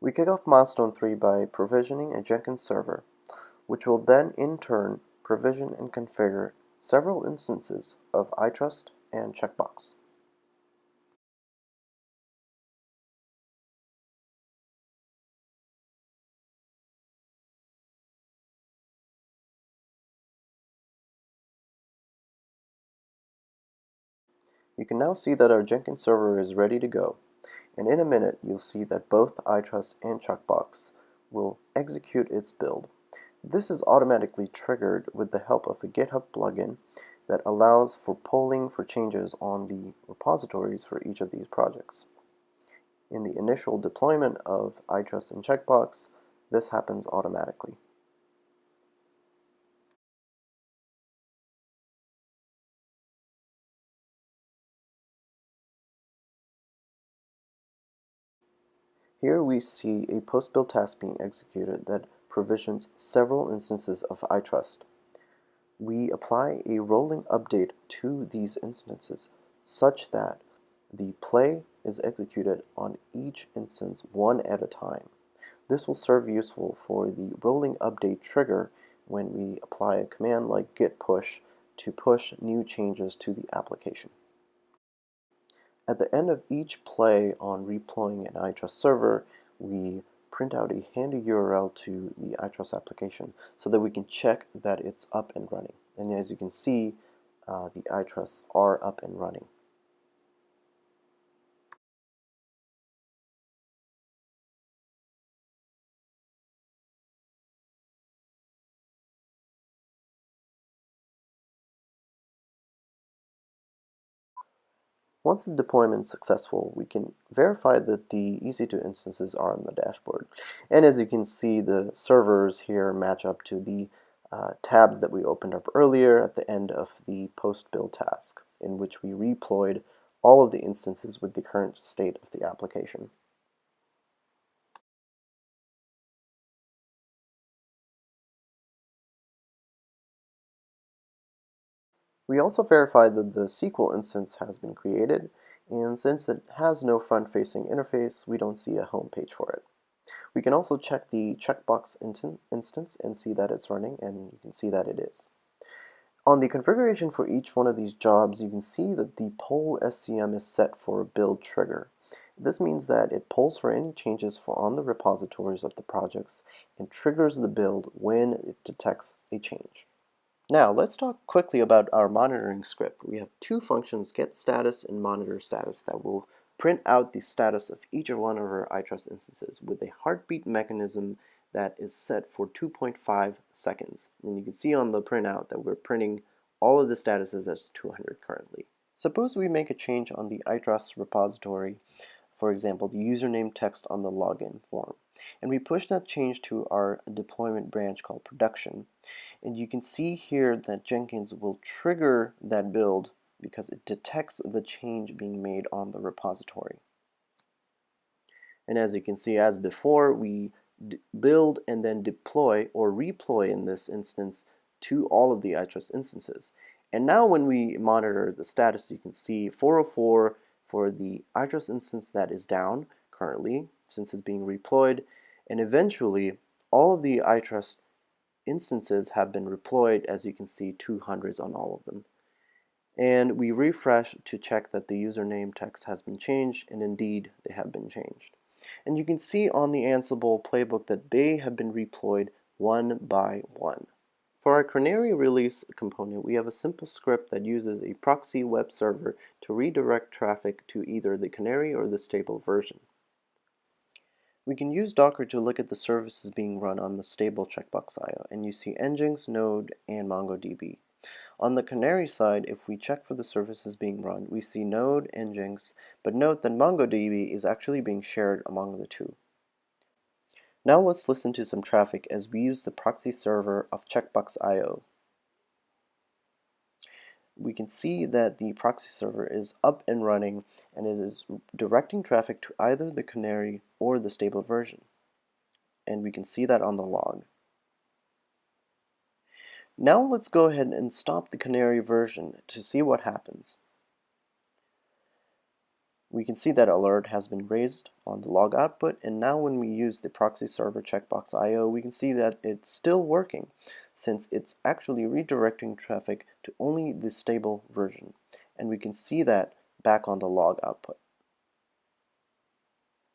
We kick off Milestone 3 by provisioning a Jenkins server, which will then in turn provision and configure several instances of iTrust and Checkbox. You can now see that our Jenkins server is ready to go, and in a minute you'll see that both iTrust and Checkbox will execute its build. This is automatically triggered with the help of a GitHub plugin that allows for polling for changes on the repositories for each of these projects. In the initial deployment of iTrust and Checkbox, this happens automatically. Here we see a post-build task being executed that provisions several instances of iTrust. We apply a rolling update to these instances such that the play is executed on each instance one at a time. This will serve useful for the rolling update trigger when we apply a command like git push to push new changes to the application. At the end of each play on redeploying an iTrust server, we print out a handy URL to the iTrust application so that we can check that it's up and running. And as you can see, the iTrusts are up and running. Once the deployment is successful, we can verify that the EC2 instances are on the dashboard. And as you can see, the servers here match up to the tabs that we opened up earlier at the end of the post-build task, in which we redeployed all of the instances with the current state of the application. We also verified that the SQL instance has been created, and since it has no front-facing interface, we don't see a home page for it. We can also check the checkbox instance and see that it's running, and you can see that it is. On the configuration for each one of these jobs, you can see that the Poll SCM is set for a build trigger. This means that it polls for any changes on the repositories of the projects and triggers the build when it detects a change. Now, let's talk quickly about our monitoring script. We have two functions, getStatus and monitorStatus, that will print out the status of each one of our iTrust instances with a heartbeat mechanism that is set for 2.5 seconds. And you can see on the printout that we're printing all of the statuses as 200 currently. Suppose we make a change on the iTrust repository, for example, the username text on the login form, and we push that change to our deployment branch called production. And you can see here that Jenkins will trigger that build because it detects the change being made on the repository. And as you can see, as before, we build and then deploy or redeploy in this instance to all of the iTrust instances. And now when we monitor the status, you can see 404 for the iTrust instance that is down currently since it's being redeployed, and eventually all of the iTrust instances have been redeployed, as you can see, 200s on all of them. And we refresh to check that the username text has been changed, and indeed they have been changed. And you can see on the Ansible playbook that they have been redeployed one by one. For our Canary Release component, we have a simple script that uses a proxy web server to redirect traffic to either the Canary or the stable version. We can use Docker to look at the services being run on the stable checkbox IO, and you see Nginx, Node, and MongoDB. On the Canary side, if we check for the services being run, we see Node, Nginx, but note that MongoDB is actually being shared among the two. Now let's listen to some traffic as we use the proxy server of Checkbox IO. We can see that the proxy server is up and running, and it is directing traffic to either the Canary or the stable version. And we can see that on the log. Now let's go ahead and stop the Canary version to see what happens. We can see that alert has been raised on the log output, and now when we use the proxy server checkbox IO, we can see that it's still working since it's actually redirecting traffic to only the stable version, and we can see that back on the log output.